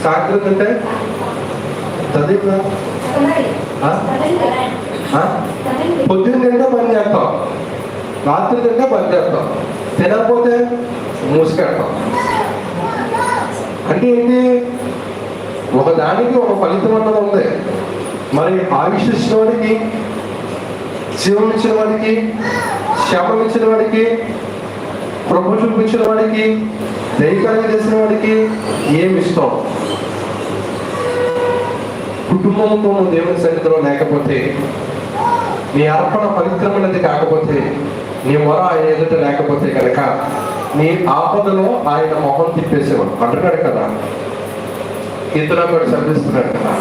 సాయంత్రం తింటే చదివా పొద్దున్న తింటే పని చేస్తాం, రాత్రి తింటే పని చేస్తాం, తినకపోతే మూసుకెడతాం. అంటే ఏంటి? ఒకదానికి ఒక ఫలితం అన్నది ఉంది. మరి ఆయుష్ ఇచ్చిన వాడికి, జీవం ఇచ్చిన వాడికి, శ్రమం ఇచ్చిన వాడికి, ప్రభు చూపించిన వాడికి, దైవికంగా చేసిన వాడికి ఏమి ఇష్టం? కుటుంబంతో దేవుని సన్నిధిలో లేకపోతే, నీ అర్పణ పవిత్రమైనది కాకపోతే, నీ మొర ఆయన ఎదుట లేకపోతే కనుక నీ ఆపదలో ఆయన మొహం తిప్పేసేవాడు అంటున్నాడు కదా. ఇతర కూడా చదివిస్తున్నాడు కదా,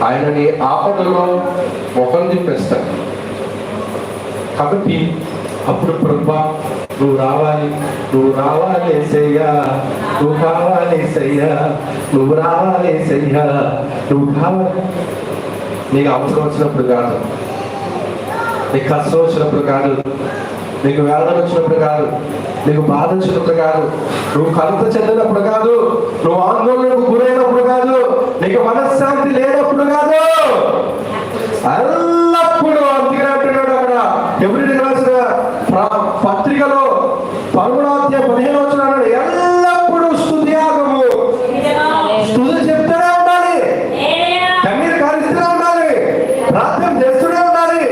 ఆయన నీ ఆపదలో మొహం తిప్పేస్తాడు. కాబట్టి అప్పుడు ప్రభా నువ్వు రావాలి, నువ్వు రావాలి ఏసయ్యా, నువ్వు కావాలి ఏసయ్యా, నువ్వు రావాలి ఏసయ్యా, నువ్వు కావాలి. నీకు అవసరం వచ్చినప్పుడు కాదు, నీకు కష్టం వచ్చినప్పుడు కాదు, నీకు వేదన వచ్చినప్పుడు కాదు, నీకు బాధ వచ్చినప్పుడు కాదు, నువ్వు కలత చెందినప్పుడు కాదు, నువ్వు ఆందోళనకు గురైనప్పుడు కాదు, నీకు మనశ్శాంతి లేనప్పుడు కాదు, ఎల్లప్పుడూ అందుకనే అంటున్నాడు అక్కడ ఎవరికి రాసిన పత్రికలో 11:15 ఎల్లప్పుడూ స్తుతియాగము, స్తుతి చెప్తూనే ఉండాలి, కన్నీరు కారిస్తూనే ఉండాలి, ప్రార్థన చేస్తూనే ఉండాలి,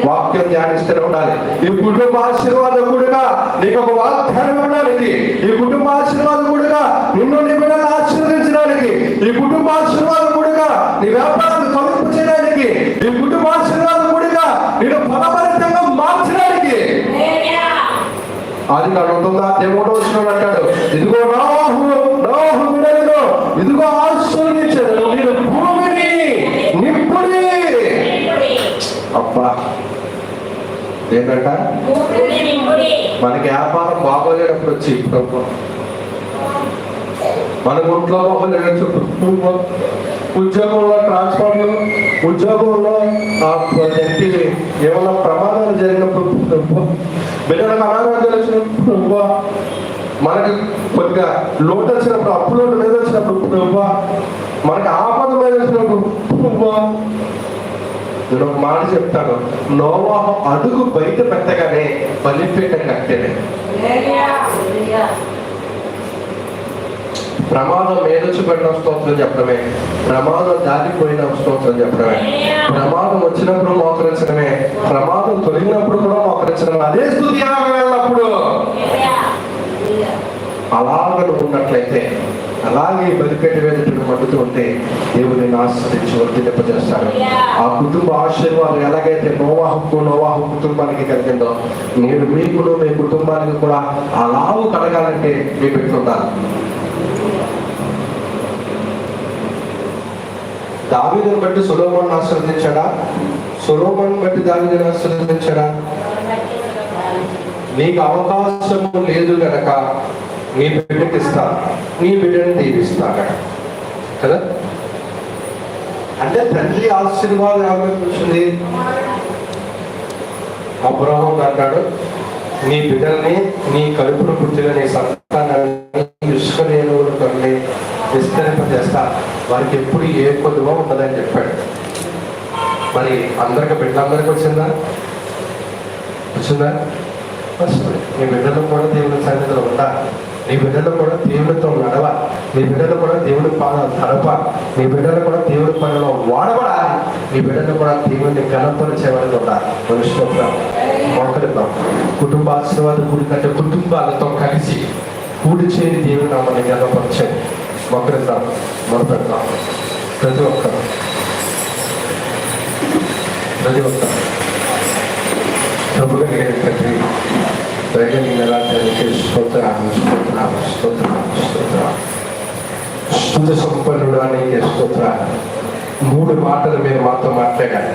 వాక్యం ధ్యానిస్తూనే ఉండాలి. ఈ కుటుంబ ఆశీర్వాదకుడుగా నీకు ఒక వాగ్దానం ఉండడానికి, ఈ కుటుంబ ఆశీర్వాదకుడుగా నిన్ను నీ బిడ్డలు ఆశీర్వదించడానికి, ఈ కుటుంబ ఆశీర్వాదకుడుగా నీ వ్యాపారాన్ని తొలగింపు చేయడానికి, ఈ కుటుంబ ఆశీర్వాదకుడుగా నేను ఫలభరితంగా మార్చడానికి. అది నడుతుందా? దేవుడు వచ్చినాడు అంటాడు, ఇదిగో నోహు బిడ్డలను ఇదిగో ఆశీర్వదించాడు, నేను భూమిని నింపుడి. అబ్బా ఏంటంట? మనకి వ్యాపారం బాగోలేనప్పుడు వచ్చి మన ఒంట్లో బాగోలేనప్పుడు, ఉద్యోగంలో ట్రాన్స్ఫర్లు, ఉద్యోగంలో ఏమన్నా ప్రమాదాలు జరిగినప్పుడు, బిడ్డలకు అనారోగ్యాలు వచ్చినప్పుడు, మనకి కొద్దిగా లోటు వచ్చినప్పుడు, అప్పులోటు మీద వచ్చినప్పుడు, మనకి ఆపద మీద వచ్చినప్పుడు, నేను ఒక మాట చెప్తాను, నోవాహు అడుగు బయట పెట్టగానే బలిపీఠం కట్టేనే. ప్రమాదం ఏదొచ్చి పడిన స్తోత్రం చెప్పడమే, ప్రమాదం దాటిపోయిన స్తోత్రం చెప్పడమే, ప్రమాదం వచ్చినప్పుడు మోకరించడమే, ప్రమాదం తొలగినప్పుడు కూడా మోకరించడమే, అదే స్తుతి వెళ్ళినప్పుడు. అలాగ ఉన్నట్లయితే, అలాగే బలిపేట వేదికను మట్టుతూ ఉంటే దేవుని ఆశ్రయించి వర్తింపజేస్తాడు. ఆ కుటుంబ ఆశీర్వాదం ఎలాగైతే నోవాహు కుటుంబానికి కలిగిందో, నేను మీకును మీ కుటుంబానికి కూడా అలాగూ కలగాలంటే మీ పెట్టుకుంటాను. దావీదుని బట్టి సొలొమోను ఆశీర్వదించాడా? సొలొమోను బట్టి దావీదుని ఆశీర్వదించాడా? నీకు అవకాశము లేదు గనక నీ బిడ్డకి ఇస్తా, నీ బిడ్డని దీవిస్తాడు కదా. అంటే తండ్రి ఆశీర్వాదం ఎవరికి వచ్చింది? అబ్రహాము అంటాడు, నీ బిడ్డల్ని, నీ కడుపును పుట్టిన నీ సంతానాన్ని ఇసుక రేణువులు కొన్ని విస్తరింపజేస్తా, వారికి ఎప్పుడు ఏ కొద్దుగా ఉండదని చెప్పాడు. మరి అందరికి బిడ్డలందరికీ వచ్చిందా? నీ బిడ్డలు కూడా దేవుని సన్నిధిలో ఉందా? నీ బిడ్డలు కూడా దేవుడితో నడవ, నీ బిడ్డలు కూడా దేవుడి పాదాలు తడప, నీ బిడ్డలు కూడా దేవుడి పనిలో వాడబడాలి, నీ బిడ్డలు కూడా దేవుడిని గణపరిచేవాడిని ఉండాలి. మనుషులు మోకరిద్దాం. కుటుంబ ఆశీర్వాదం కూడి కంటే కుటుంబాలతో కలిసి కూడి చేరి దేవుని నామాన్ని గణపరిచేది. మోకరిద్దాం, మొదలుపెడతాం. ప్రతి ఒక్కరు ప్రభుగా తండ్రి, స్తుతి సంపన్నుడు నీకే స్తోత్రాలు. 3 మాటలు మీరు మాతో మాట్లాడారు.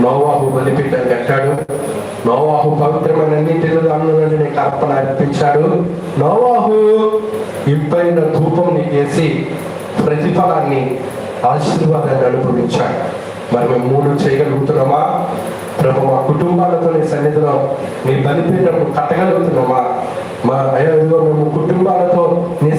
నోవాహు బలిపీఠం కట్టాడు, నోవాహు పవిత్రమైన నీటిలో అన్నులని నీకు అర్పణ అర్పించాడు, నోవాహు ఇంపైన ధూపం నీకేసి ప్రతిఫలాన్ని, ఆశీర్వాదాన్ని అనుభవించాడు. మరి మేము 3 చేయగలుగుతున్నామా ప్రభు? మా కుటుంబాలతో నీ సన్నిధిలో నీ బలిపీఠం కట్టగలుగుతున్నామా? మా అయ్యో మేము కుటుంబాలతో నీ